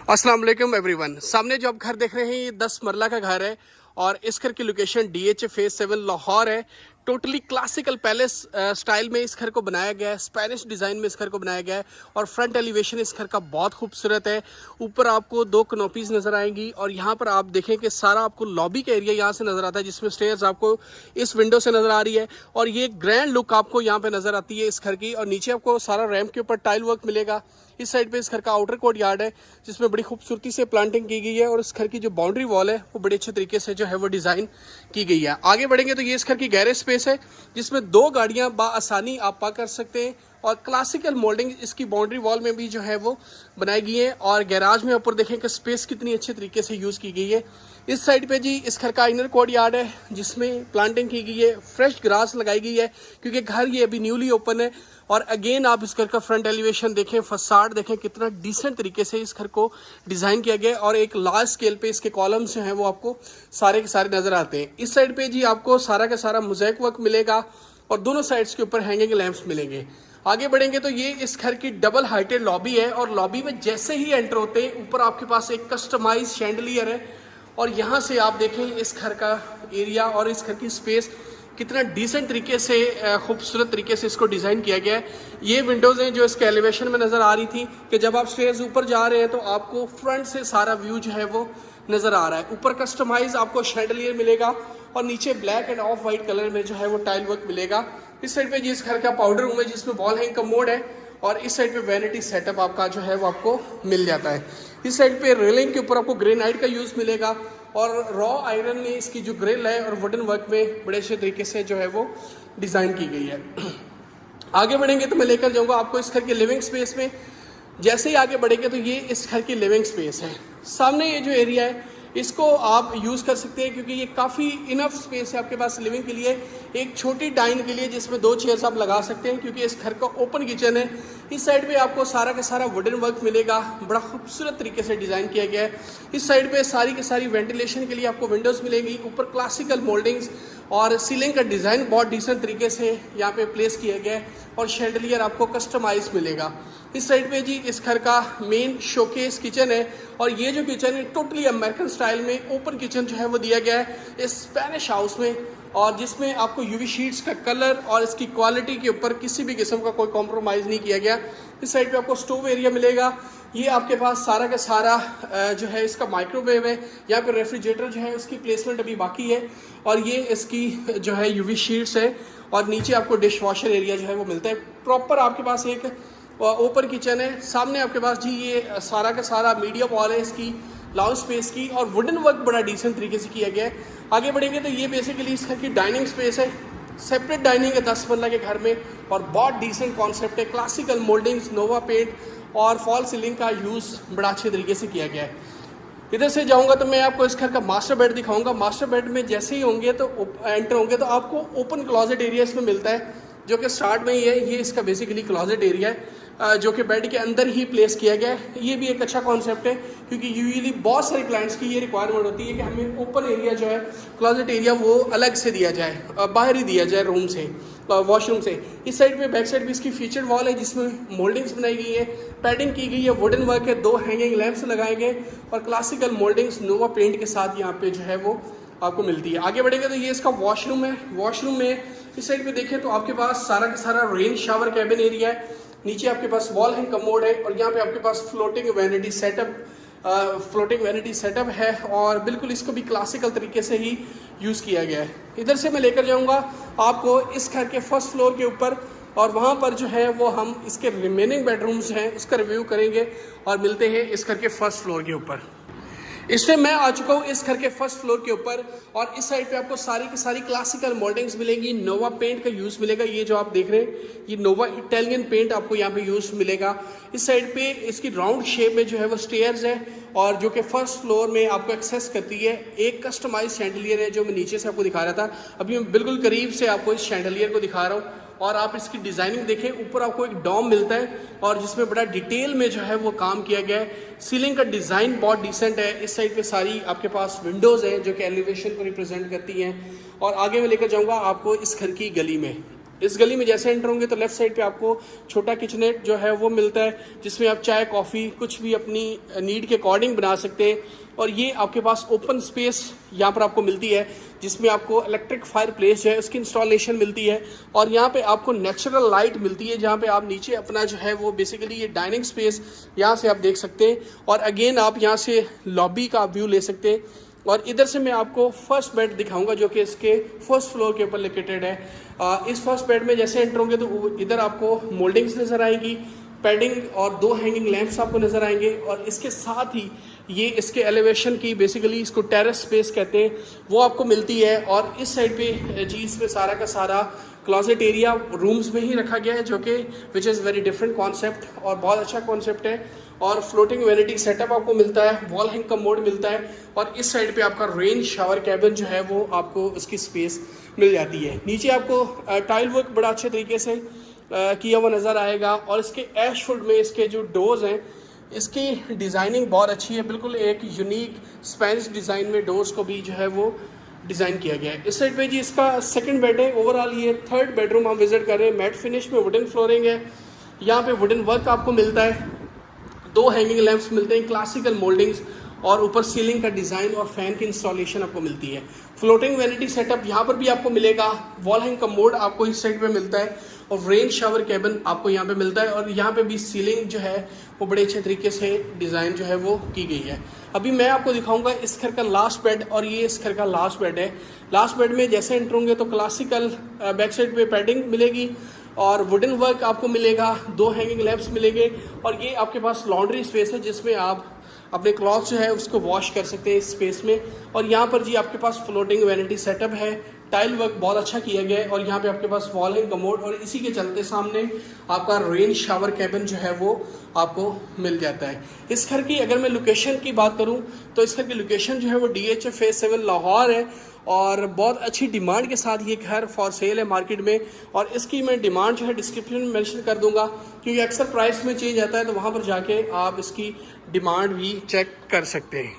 अस्सलाम वालेकुम एवरीवन। सामने जो आप घर देख रहे हैं ये 10 मरला का घर है और इस घर की लोकेशन DH फेज 7 लाहौर है। टोटली क्लासिकल पैलेस स्टाइल में इस घर को बनाया गया है, स्पेनिश डिज़ाइन में इस घर को बनाया गया है और फ्रंट एलिवेशन इस घर का बहुत खूबसूरत है। ऊपर आपको 2 कनोपीज नज़र आएंगी और यहाँ पर आप देखें कि सारा आपको लॉबी का एरिया यहाँ से नज़र आता है, जिसमें स्टेयर्स आपको इस विंडो से नज़र आ रही है और ये ग्रैंड लुक आपको यहाँ पे नज़र आती है इस घर की। और नीचे आपको सारा रैम्प के ऊपर टाइल वर्क मिलेगा। इस साइड पे इस घर का आउटर कोर्ट यार्ड है जिसमें बड़ी खूबसूरती से प्लांटिंग की गई है और इस घर की जो बाउंड्री वॉल है वो बड़े अच्छे तरीके से जो है वो डिज़ाइन की गई है। आगे बढ़ेंगे तो ये इस घर की गैरेज स्पेस है जिसमें 2 गाड़ियां बाआसानी आप पार्क कर सकते हैं और क्लासिकल मोल्डिंग इसकी बाउंड्री वॉल में भी जो है वो बनाई गई है। और गैराज में ऊपर देखें कि स्पेस कितनी अच्छे तरीके से यूज़ की गई है। इस साइड पे जी इस घर का इनर कोर्ट यार्ड है जिसमें प्लांटिंग की गई है, फ्रेश ग्रास लगाई गई है क्योंकि घर ये अभी न्यूली ओपन है। और अगेन आप इस घर का फ्रंट एलिवेशन देखें, फसाड देखें, कितना डिसेंट तरीके से इस घर को डिज़ाइन किया गया है और एक लार्ज स्केल पे इसके कॉलम्स जो हैं वो आपको सारे के सारे नज़र आते हैं। इस साइड पे जी आपको सारा का सारा मोज़ेक वर्क मिलेगा और दोनों साइड्स के ऊपर हैंगिंग लैंप्स मिलेंगे। आगे बढ़ेंगे तो ये इस घर की डबल हाइटेड लॉबी है और लॉबी में जैसे ही एंटर होते हैं ऊपर आपके पास एक कस्टमाइज शैंडलियर है और यहाँ से आप देखें इस घर का एरिया और इस घर की स्पेस कितना डिसेंट तरीके से खूबसूरत तरीके से इसको डिज़ाइन किया गया है। ये विंडोज़ हैं जो इसके एलिवेशन में नज़र आ रही थी कि जब आप स्टेयर्स ऊपर जा रहे हैं तो आपको फ्रंट से सारा व्यू जो है वो नज़र आ रहा है। ऊपर कस्टमाइज आपको शैंडलियर मिलेगा और नीचे black end of white colour में जो है वो टाइल वर्क मिलेगा। इस साइड पे जिस घर का पाउडर रूम है जिसमें वॉल हैंग कमोड है और इस साइड पे वैनिटी सेटअप आपका जो है वो आपको मिल जाता है। इस साइड पे रेलिंग के ऊपर आपको ग्रेनाइट का यूज़ मिलेगा और रॉ आयरन में इसकी जो ग्रिल है और वुडन वर्क में बड़े अच्छे तरीके से जो है वो डिज़ाइन की गई है। आगे बढ़ेंगे तो मैं लेकर जाऊंगा आपको इस घर के लिविंग स्पेस में। जैसे ही आगे बढ़ेंगे तो ये इस घर की लिविंग स्पेस है। सामने ये जो एरिया है इसको आप यूज़ कर सकते हैं क्योंकि ये काफ़ी इनफ स्पेस है आपके पास लिविंग के लिए, एक छोटी डाइन के लिए जिसमें 2 चेयर्स आप लगा सकते हैं क्योंकि इस घर का ओपन किचन है। इस साइड पे आपको सारा का सारा वुडन वर्क मिलेगा, बड़ा खूबसूरत तरीके से डिज़ाइन किया गया है। इस साइड पे सारी की सारी वेंटिलेशन के लिए आपको विंडोज़ मिलेंगी। ऊपर क्लासिकल मोल्डिंग्स और सीलिंग का डिज़ाइन बहुत डिसेंट तरीके से यहाँ पे प्लेस किया गया है और शैंडलियर आपको कस्टमाइज मिलेगा। इस साइड पे जी इस घर का मेन शोकेस किचन है और ये जो किचन है टोटली अमेरिकन स्टाइल में ओपन किचन जो है वो दिया गया है इस स्पेनिश हाउस में और जिसमें आपको यूवी शीट्स का कलर और इसकी क्वालिटी के ऊपर किसी भी किस्म का कोई कॉम्प्रोमाइज़ नहीं किया गया। इस साइड पे आपको स्टोव एरिया मिलेगा। ये आपके पास सारा का सारा जो है इसका माइक्रोवेव है। यहाँ पे रेफ्रिजरेटर जो है उसकी प्लेसमेंट अभी बाकी है और ये इसकी जो है यूवी शीट्स है और नीचे आपको डिश वॉशर एरिया जो है वो मिलता है। प्रॉपर आपके पास एक ओपन किचन है। सामने आपके पास जी ये सारा का सारा मीडियम वॉल है इसकी लाउंज स्पेस की और वुडन वर्क बड़ा डिसेंट तरीके से किया गया है। आगे बढ़ेंगे तो ये बेसिकली इस घर की डाइनिंग स्पेस है। सेपरेट डाइनिंग है 10 मरला के घर में और बहुत डिसेंट कॉन्सेप्ट है। क्लासिकल मोल्डिंग्स, नोवा पेंट और फॉल सीलिंग का यूज़ बड़ा अच्छे तरीके से किया गया है। इधर से जाऊंगा तो मैं आपको इस घर का मास्टर बेड दिखाऊंगा। मास्टर बेड में जैसे ही होंगे तो एंटर होंगे तो आपको ओपन क्लॉजेट एरिया इसमें मिलता है जो कि स्टार्ट में ही है। ये इसका बेसिकली क्लॉजेट एरिया है जो कि बेड के अंदर ही प्लेस किया गया है। ये भी एक अच्छा कॉन्सेप्ट है क्योंकि यूजुअली बहुत सारे क्लाइंट्स की ये रिक्वायरमेंट होती है कि हमें ओपन एरिया जो है क्लॉजेट एरिया वो अलग से दिया जाए, बाहर ही दिया जाए रूम से, वॉशरूम से। इस साइड पे बैक साइड भी इसकी फीचर वॉल है जिसमें मोल्डिंग्स बनाई गई है, पैडिंग की गई है, वुडन वर्क है, 2 हैंगिंग लैंप्स लगाए गए और क्लासिकल मोल्डिंग्स नोवा पेंट के साथ यहाँ पे जो है वो आपको मिलती है। आगे बढ़ेंगे तो ये इसका वॉशरूम है। वॉशरूम में इस साइड पे देखें तो आपके पास सारा का सारा रेन शावर कैबिन एरिया है। नीचे आपके पास वॉल हैंग कमोड है और यहाँ पे आपके पास फ्लोटिंग वैनिटी सेटअप है और बिल्कुल इसको भी क्लासिकल तरीके से ही यूज़ किया गया है। इधर से मैं लेकर जाऊँगा आपको इस घर के फर्स्ट फ्लोर के ऊपर और वहाँ पर जो है वो हम इसके रिमेनिंग बेडरूम्स हैं उसका रिव्यू करेंगे और मिलते हैं इस घर के फर्स्ट फ्लोर के ऊपर। इसमें मैं आ चुका हूँ इस घर के फर्स्ट फ्लोर के ऊपर और इस साइड पे आपको सारी की सारी क्लासिकल मोल्डिंग्स मिलेंगी। नोवा पेंट का यूज़ मिलेगा। ये जो आप देख रहे हैं ये नोवा इटालियन पेंट आपको यहाँ पे यूज़ मिलेगा। इस साइड पे इसकी राउंड शेप में जो है वो स्टेयर्स है और जो कि फर्स्ट फ्लोर में आपको एक्सेस करती है। एक कस्टमाइज शैंडलियर है जो मैं नीचे से आपको दिखा रहा था, अभी मैं बिल्कुल करीब से आपको इस शैंडलियर को दिखा रहा हूँ और आप इसकी डिज़ाइनिंग देखें। ऊपर आपको एक डॉम मिलता है और जिसमें बड़ा डिटेल में जो है वो काम किया गया है। सीलिंग का डिज़ाइन बहुत डिसेंट है। इस साइड पे सारी आपके पास विंडोज़ हैं जो कि एलिवेशन को रिप्रेजेंट करती हैं और आगे मैं लेकर जाऊंगा आपको इस घर की गली में। इस गली में जैसे एंटर होंगे तो लेफ्ट साइड पे आपको छोटा किचनेट जो है वो मिलता है, जिसमें आप चाय कॉफ़ी कुछ भी अपनी नीड के अकॉर्डिंग बना सकते हैं। और ये आपके पास ओपन स्पेस यहाँ पर आपको मिलती है, जिसमें आपको इलेक्ट्रिक फायर प्लेस जो है उसकी इंस्टॉलेशन मिलती है। और यहाँ पे आपको नेचुरल लाइट मिलती है, जहाँ पे आप नीचे अपना जो है वो बेसिकली ये डाइनिंग स्पेस यहाँ से आप देख सकते हैं। और अगेन आप यहाँ से लॉबी का व्यू ले सकते हैं। और इधर से मैं आपको फर्स्ट बेड दिखाऊंगा जो कि इसके फर्स्ट फ्लोर के ऊपर लोकेटेड है। इस फर्स्ट बेड में जैसे एंटर होंगे तो इधर आपको मोल्डिंग्स नज़र आएंगी, पैडिंग और 2 हैंगिंग लैंप्स आपको नज़र आएंगे। और इसके साथ ही ये इसके एलिवेशन की बेसिकली इसको टेरेस स्पेस कहते हैं वो आपको मिलती है। और इस साइड पे जी इसमें सारा का सारा क्लॉजेट एरिया रूम्स में ही रखा गया है, जो कि which is very different concept और बहुत अच्छा कॉन्सेप्ट है। और फ्लोटिंग वैनिटी सेटअप आपको मिलता है, वॉल हैंग कमोड मिलता है। और इस साइड पे आपका रेन शावर कैबिन जो है वो आपको उसकी स्पेस मिल जाती है। नीचे आपको टाइल वर्क बड़ा अच्छे तरीके से किया हुआ नज़र आएगा। और इसके ऐशवुड में इसके जो डोर्स हैं इसकी डिज़ाइनिंग बहुत अच्छी है, बिल्कुल एक यूनिक स्पेनिश डिज़ाइन में डोर्स को भी जो है वो डिज़ाइन किया गया है। इस साइड पे जी इसका सेकंड बेड है। ओवरऑल ये थर्ड बेडरूम हम विजिट कर रहे हैं। मैट फिनिश में वुडन फ्लोरिंग है, यहाँ पे वुडन वर्क आपको मिलता है, 2 हैंगिंग लैंप्स मिलते हैं, क्लासिकल मोल्डिंग्स और ऊपर सीलिंग का डिज़ाइन और फैन की इंस्टॉलेशन आपको मिलती है। फ्लोटिंग वैनिटी सेटअप यहाँ पर भी आपको मिलेगा, वॉल हैंग कमोड आपको इस साइड पे मिलता है और रेन शावर कैबिन आपको यहाँ पे मिलता है। और यहाँ पे भी सीलिंग जो है वो बड़े अच्छे तरीके से डिज़ाइन जो है वो की गई है। अभी मैं आपको दिखाऊंगा इस घर का लास्ट बेड, और ये इस घर का लास्ट बेड है। लास्ट बेड में जैसे एंटर होंगे तो क्लासिकल बैक साइड पे पैडिंग मिलेगी और वुडन वर्क आपको मिलेगा, 2 हैंगिंग लैंप्स मिलेंगे। और ये आपके पास लॉन्ड्री स्पेस है जिसमें आप अपने क्लॉथ जो है उसको वॉश कर सकते हैं इस स्पेस में। और यहाँ पर जी आपके पास फ्लोटिंग वैनिटी सेटअप है, टाइल वर्क बहुत अच्छा किया गया है। और यहाँ पे आपके पास वॉल हैंग कमोड और इसी के चलते सामने आपका रेन शावर कैबिन जो है वो आपको मिल जाता है। इस घर की अगर मैं लोकेशन की बात करूँ तो इस घर की लोकेशन जो है वो DH फेज 7 लाहौर है और बहुत अच्छी डिमांड के साथ ये घर फॉर सेल है मार्केट में। और इसकी मैं डिमांड जो है डिस्क्रिप्शन में मेंशन कर दूंगा, क्योंकि अक्सर प्राइस में चेंज आता है तो वहाँ पर जाके आप इसकी डिमांड भी चेक कर सकते हैं।